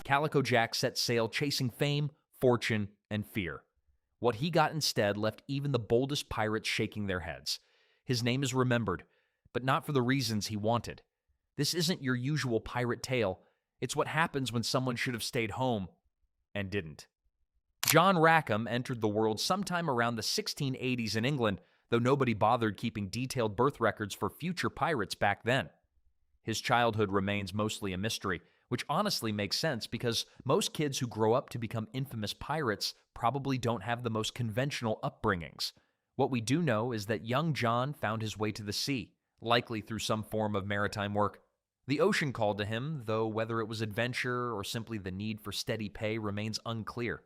Calico Jack set sail chasing fame, fortune, and fear. What he got instead left even the boldest pirates shaking their heads. His name is remembered, but not for the reasons he wanted. This isn't your usual pirate tale. It's what happens when someone should have stayed home and didn't. John Rackham entered the world sometime around the 1680s in England, though nobody bothered keeping detailed birth records for future pirates back then. His childhood remains mostly a mystery, which honestly makes sense because most kids who grow up to become infamous pirates probably don't have the most conventional upbringings. What we do know is that young John found his way to the sea, likely through some form of maritime work. The ocean called to him, though whether it was adventure or simply the need for steady pay remains unclear.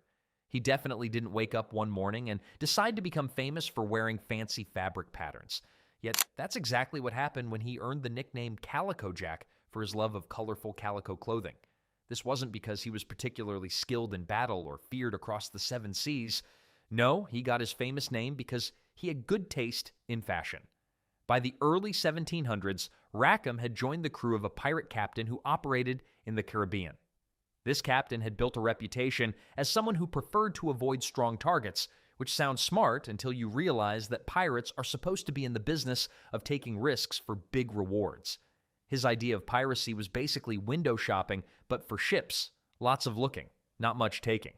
He definitely didn't wake up one morning and decide to become famous for wearing fancy fabric patterns. Yet that's exactly what happened when he earned the nickname Calico Jack for his love of colorful calico clothing. This wasn't because he was particularly skilled in battle or feared across the seven seas. No, he got his famous name because he had good taste in fashion. By the early 1700s, Rackham had joined the crew of a pirate captain who operated in the Caribbean. This captain had built a reputation as someone who preferred to avoid strong targets, which sounds smart until you realize that pirates are supposed to be in the business of taking risks for big rewards. His idea of piracy was basically window shopping, but for ships. Lots of looking, not much taking.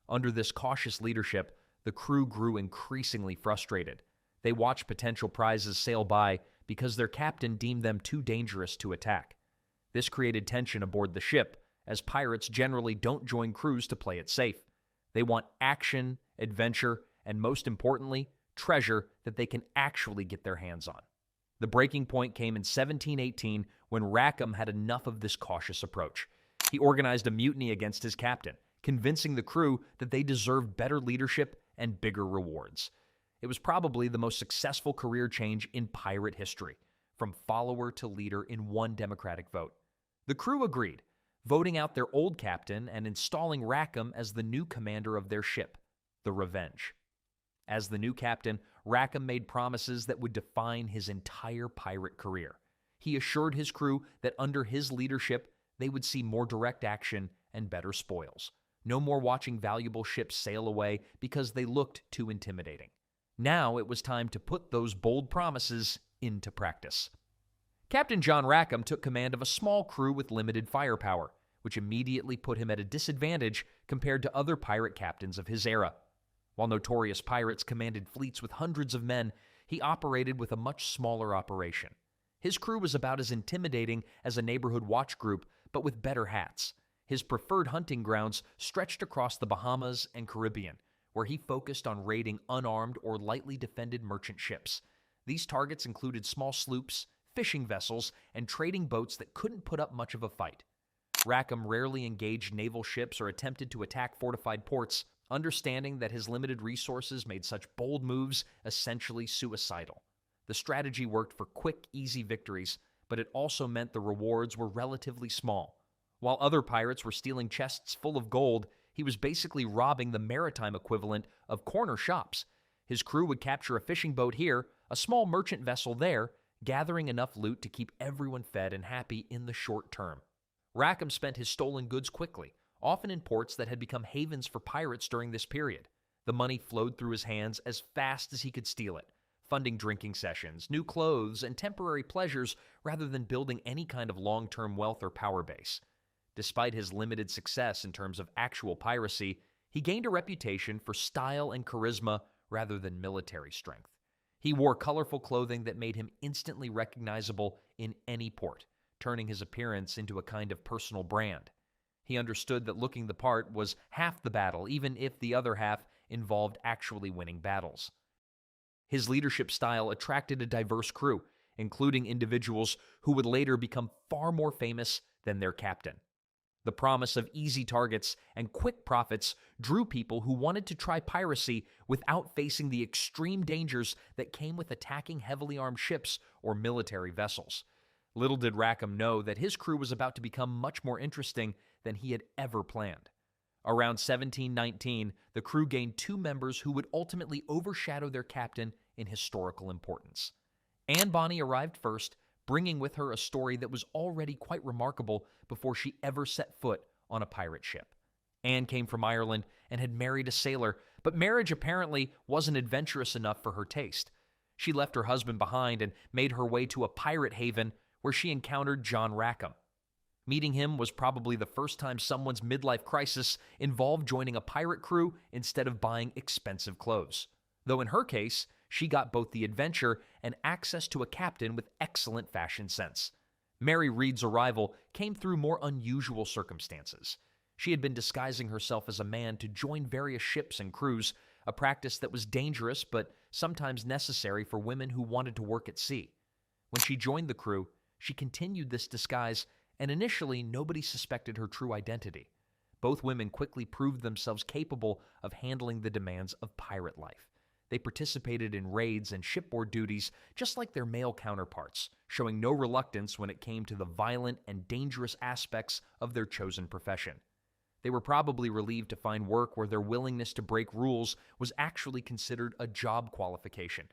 Under this cautious leadership, the crew grew increasingly frustrated. They watched potential prizes sail by because their captain deemed them too dangerous to attack. This created tension aboard the ship, as pirates generally don't join crews to play it safe. They want action, adventure, and most importantly, treasure that they can actually get their hands on. The breaking point came in 1718 when Rackham had enough of this cautious approach. He organized a mutiny against his captain, convincing the crew that they deserved better leadership and bigger rewards. It was probably the most successful career change in pirate history, from follower to leader in one democratic vote. The crew agreed, voting out their old captain and installing Rackham as the new commander of their ship, the Revenge. As the new captain, Rackham made promises that would define his entire pirate career. He assured his crew that under his leadership, they would see more direct action and better spoils. No more watching valuable ships sail away because they looked too intimidating. Now it was time to put those bold promises into practice. Captain John Rackham took command of a small crew with limited firepower, which immediately put him at a disadvantage compared to other pirate captains of his era. While notorious pirates commanded fleets with hundreds of men, he operated with a much smaller operation. His crew was about as intimidating as a neighborhood watch group, but with better hats. His preferred hunting grounds stretched across the Bahamas and Caribbean, where he focused on raiding unarmed or lightly defended merchant ships. These targets included small sloops, fishing vessels, and trading boats that couldn't put up much of a fight. Rackham rarely engaged naval ships or attempted to attack fortified ports, understanding that his limited resources made such bold moves essentially suicidal. The strategy worked for quick, easy victories, but it also meant the rewards were relatively small. While other pirates were stealing chests full of gold, he was basically robbing the maritime equivalent of corner shops. His crew would capture a fishing boat here, a small merchant vessel there, gathering enough loot to keep everyone fed and happy in the short term. Rackham spent his stolen goods quickly, often in ports that had become havens for pirates during this period. The money flowed through his hands as fast as he could steal it, funding drinking sessions, new clothes, and temporary pleasures rather than building any kind of long-term wealth or power base. Despite his limited success in terms of actual piracy, he gained a reputation for style and charisma rather than military strength. He wore colorful clothing that made him instantly recognizable in any port, turning his appearance into a kind of personal brand. He understood that looking the part was half the battle, even if the other half involved actually winning battles. His leadership style attracted a diverse crew, including individuals who would later become far more famous than their captain. The promise of easy targets and quick profits drew people who wanted to try piracy without facing the extreme dangers that came with attacking heavily armed ships or military vessels. Little did Rackham know that his crew was about to become much more interesting than he had ever planned. Around 1719, the crew gained two members who would ultimately overshadow their captain in historical importance. Bonny arrived first, bringing with her a story that was already quite remarkable before she ever set foot on a pirate ship. Anne came from Ireland and had married a sailor, but marriage apparently wasn't adventurous enough for her taste. She left her husband behind and made her way to a pirate haven where she encountered John Rackham. Meeting him was probably the first time someone's midlife crisis involved joining a pirate crew instead of buying expensive clothes. Though in her case, she got both the adventure and access to a captain with excellent fashion sense. Mary Reed's arrival came through more unusual circumstances. She had been disguising herself as a man to join various ships and crews, a practice that was dangerous but sometimes necessary for women who wanted to work at sea. When she joined the crew, she continued this disguise, and initially nobody suspected her true identity. Both women quickly proved themselves capable of handling the demands of pirate life. They participated in raids and shipboard duties just like their male counterparts, showing no reluctance when it came to the violent and dangerous aspects of their chosen profession. They were probably relieved to find work where their willingness to break rules was actually considered a job qualification.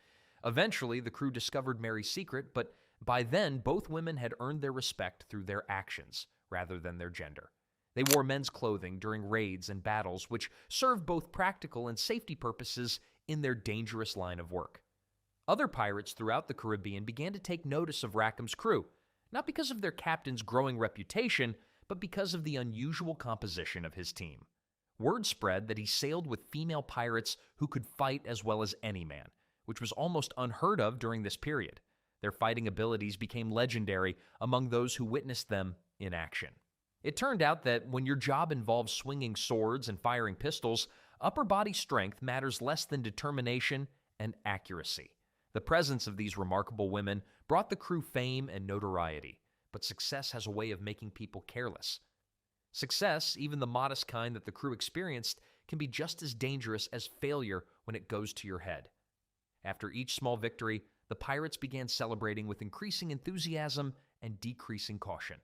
Eventually, the crew discovered Mary's secret, but by then, both women had earned their respect through their actions rather than their gender. They wore men's clothing during raids and battles, which served both practical and safety purposes in their dangerous line of work. Other pirates throughout the Caribbean began to take notice of Rackham's crew, not because of their captain's growing reputation, but because of the unusual composition of his team. Word spread that he sailed with female pirates who could fight as well as any man, which was almost unheard of during this period. Their fighting abilities became legendary among those who witnessed them in action. It turned out that when your job involves swinging swords and firing pistols, upper body strength matters less than determination and accuracy. The presence of these remarkable women brought the crew fame and notoriety, but success has a way of making people careless. Success, even the modest kind that the crew experienced, can be just as dangerous as failure when it goes to your head. After each small victory, the pirates began celebrating with increasing enthusiasm and decreasing caution.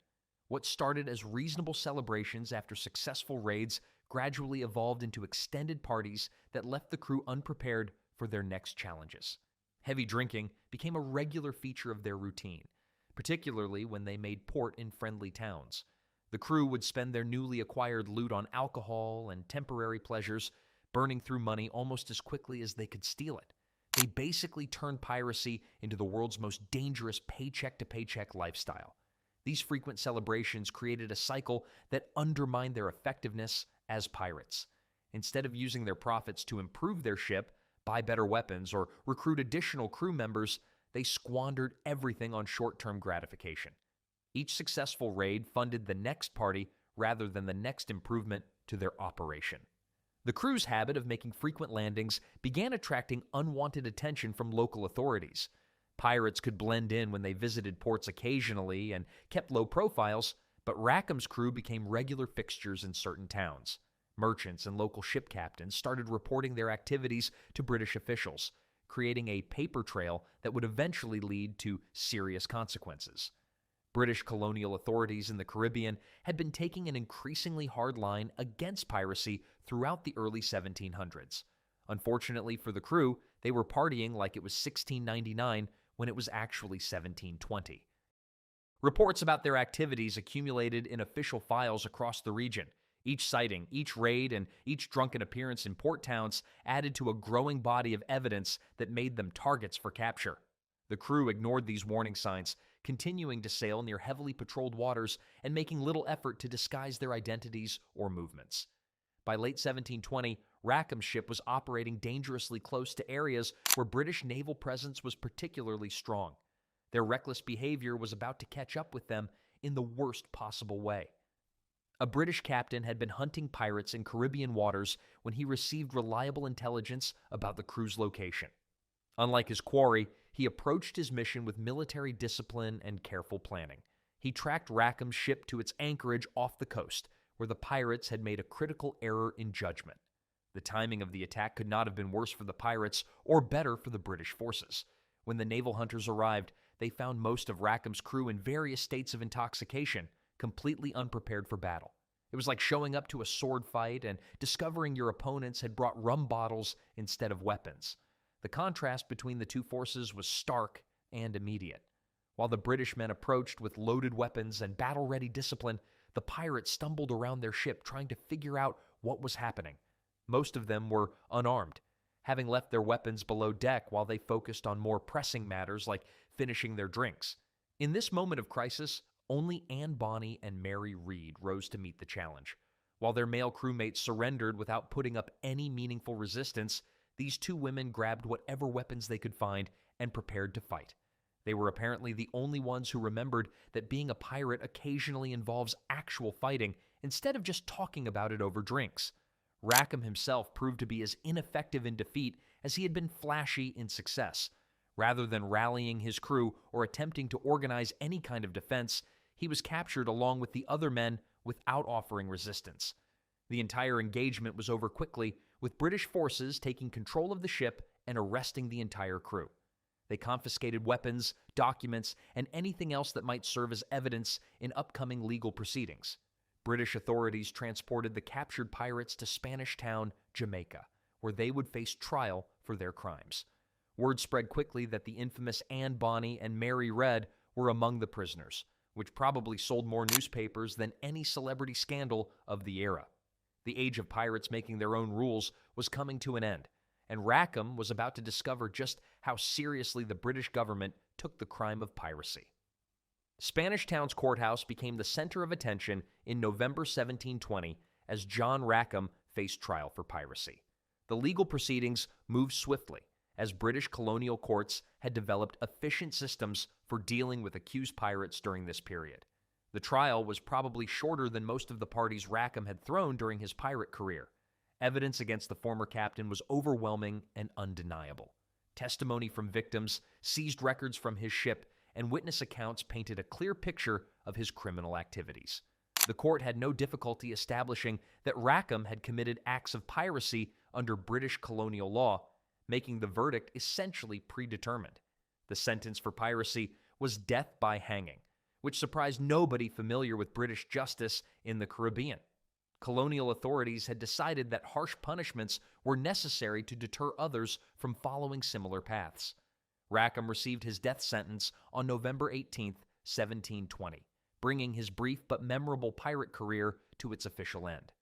What started as reasonable celebrations after successful raids gradually evolved into extended parties that left the crew unprepared for their next challenges. Heavy drinking became a regular feature of their routine, particularly when they made port in friendly towns. The crew would spend their newly acquired loot on alcohol and temporary pleasures, burning through money almost as quickly as they could steal it. They basically turned piracy into the world's most dangerous paycheck-to-paycheck lifestyle. These frequent celebrations created a cycle that undermined their effectiveness as pirates. Instead of using their profits to improve their ship, buy better weapons, or recruit additional crew members, they squandered everything on short-term gratification. Each successful raid funded the next party rather than the next improvement to their operation. The crew's habit of making frequent landings began attracting unwanted attention from local authorities. Pirates could blend in when they visited ports occasionally and kept low profiles, but Rackham's crew became regular fixtures in certain towns. Merchants and local ship captains started reporting their activities to British officials, creating a paper trail that would eventually lead to serious consequences. British colonial authorities in the Caribbean had been taking an increasingly hard line against piracy throughout the early 1700s. Unfortunately for the crew, they were partying like it was 1699 when it was actually 1720. Reports about their activities accumulated in official files across the region. Each sighting, each raid, and each drunken appearance in port towns added to a growing body of evidence that made them targets for capture. The crew ignored these warning signs, continuing to sail near heavily patrolled waters and making little effort to disguise their identities or movements. By late 1720, Rackham's ship was operating dangerously close to areas where British naval presence was particularly strong. Their reckless behavior was about to catch up with them in the worst possible way. A British captain had been hunting pirates in Caribbean waters when he received reliable intelligence about the crew's location. Unlike his quarry, he approached his mission with military discipline and careful planning. He tracked Rackham's ship to its anchorage off the coast, where the pirates had made a critical error in judgment. The timing of the attack could not have been worse for the pirates or better for the British forces. When the naval hunters arrived, they found most of Rackham's crew in various states of intoxication, completely unprepared for battle. It was like showing up to a sword fight and discovering your opponents had brought rum bottles instead of weapons. The contrast between the two forces was stark and immediate. While the British men approached with loaded weapons and battle-ready discipline, the pirates stumbled around their ship trying to figure out what was happening. Most of them were unarmed, having left their weapons below deck while they focused on more pressing matters like finishing their drinks. In this moment of crisis, only Bonny and Mary Read rose to meet the challenge. While their male crewmates surrendered without putting up any meaningful resistance, these two women grabbed whatever weapons they could find and prepared to fight. They were apparently the only ones who remembered that being a pirate occasionally involves actual fighting instead of just talking about it over drinks. Rackham himself proved to be as ineffective in defeat as he had been flashy in success. Rather than rallying his crew or attempting to organize any kind of defense, he was captured along with the other men without offering resistance. The entire engagement was over quickly, with British forces taking control of the ship and arresting the entire crew. They confiscated weapons, documents, and anything else that might serve as evidence in upcoming legal proceedings. British authorities transported the captured pirates to Spanish town, Jamaica, where they would face trial for their crimes. Word spread quickly that the infamous Bonny and Mary Read were among the prisoners, which probably sold more newspapers than any celebrity scandal of the era. The age of pirates making their own rules was coming to an end, and Rackham was about to discover just how seriously the British government took the crime of piracy. Spanish Town's courthouse became the center of attention in November 1720 as John Rackham faced trial for piracy. The legal proceedings moved swiftly, as British colonial courts had developed efficient systems for dealing with accused pirates during this period. The trial was probably shorter than most of the parties Rackham had thrown during his pirate career. Evidence against the former captain was overwhelming and undeniable. Testimony from victims, seized records from his ship, and witness accounts painted a clear picture of his criminal activities. The court had no difficulty establishing that Rackham had committed acts of piracy under British colonial law, making the verdict essentially predetermined. The sentence for piracy was death by hanging, which surprised nobody familiar with British justice in the Caribbean. Colonial authorities had decided that harsh punishments were necessary to deter others from following similar paths. Rackham received his death sentence on November 18, 1720, bringing his brief but memorable pirate career to its official end.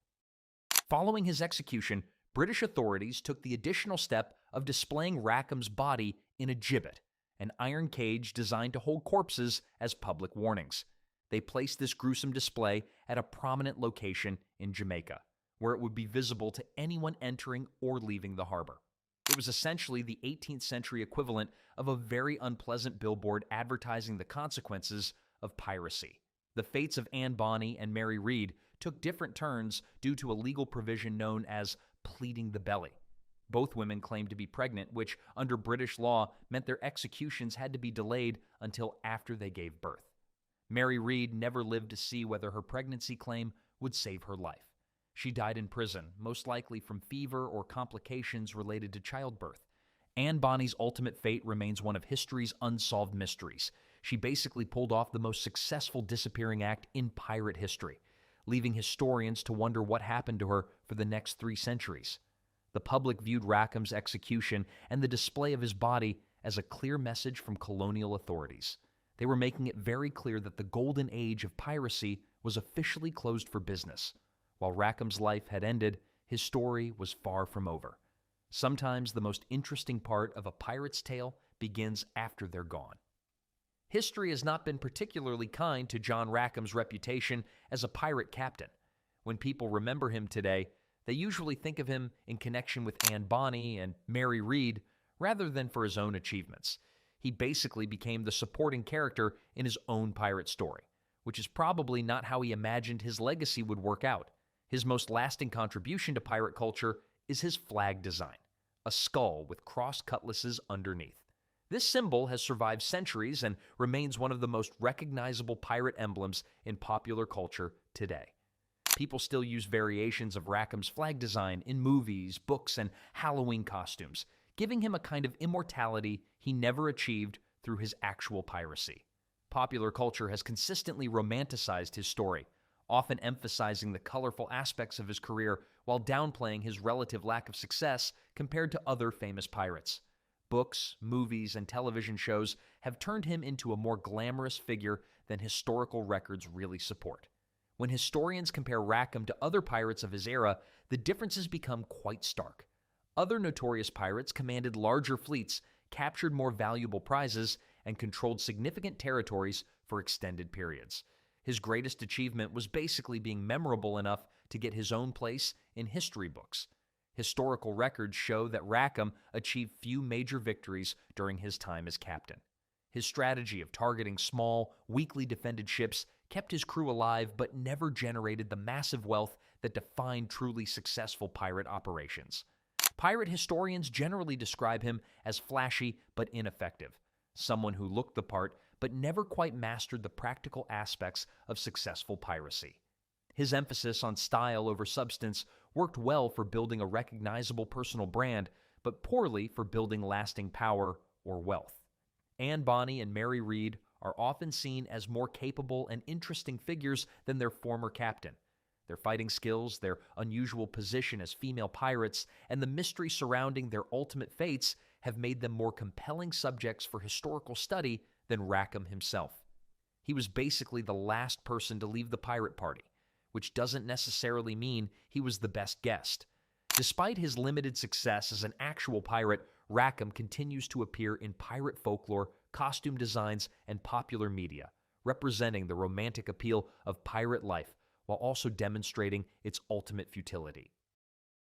Following his execution, British authorities took the additional step of displaying Rackham's body in a gibbet, an iron cage designed to hold corpses as public warnings. They placed this gruesome display at a prominent location in Jamaica, where it would be visible to anyone entering or leaving the harbor. It was essentially the 18th century equivalent of a very unpleasant billboard advertising the consequences of piracy. The fates of Bonny and Mary Read took different turns due to a legal provision known as pleading the belly. Both women claimed to be pregnant, which, under British law, meant their executions had to be delayed until after they gave birth. Mary Read never lived to see whether her pregnancy claim would save her life. She died in prison, most likely from fever or complications related to childbirth. Bonny's ultimate fate remains one of history's unsolved mysteries. She basically pulled off the most successful disappearing act in pirate history, leaving historians to wonder what happened to her for the next 3 centuries. The public viewed Rackham's execution and the display of his body as a clear message from colonial authorities. They were making it very clear that the golden age of piracy was officially closed for business. While Rackham's life had ended, his story was far from over. Sometimes the most interesting part of a pirate's tale begins after they're gone. History has not been particularly kind to John Rackham's reputation as a pirate captain. When people remember him today, they usually think of him in connection with Bonny and Mary Read rather than for his own achievements. He basically became the supporting character in his own pirate story, which is probably not how he imagined his legacy would work out. His most lasting contribution to pirate culture is his flag design, a skull with crossed cutlasses underneath. This symbol has survived centuries and remains one of the most recognizable pirate emblems in popular culture today. People still use variations of Rackham's flag design in movies, books, and Halloween costumes, giving him a kind of immortality he never achieved through his actual piracy. Popular culture has consistently romanticized his story, often emphasizing the colorful aspects of his career while downplaying his relative lack of success compared to other famous pirates. Books, movies, and television shows have turned him into a more glamorous figure than historical records really support. When historians compare Rackham to other pirates of his era, the differences become quite stark. Other notorious pirates commanded larger fleets, captured more valuable prizes, and controlled significant territories for extended periods. His greatest achievement was basically being memorable enough to get his own place in history books. Historical records show that Rackham achieved few major victories during his time as captain. His strategy of targeting small, weakly defended ships kept his crew alive but never generated the massive wealth that defined truly successful pirate operations. Pirate historians generally describe him as flashy but ineffective, someone who looked the part but never quite mastered the practical aspects of successful piracy. His emphasis on style over substance worked well for building a recognizable personal brand, but poorly for building lasting power or wealth. Anne Bonny and Mary Read are often seen as more capable and interesting figures than their former captain. Their fighting skills, their unusual position as female pirates, and the mystery surrounding their ultimate fates have made them more compelling subjects for historical study than Rackham himself. He was basically the last person to leave the pirate party, which doesn't necessarily mean he was the best guest. Despite his limited success as an actual pirate, Rackham continues to appear in pirate folklore, costume designs, and popular media, representing the romantic appeal of pirate life while also demonstrating its ultimate futility.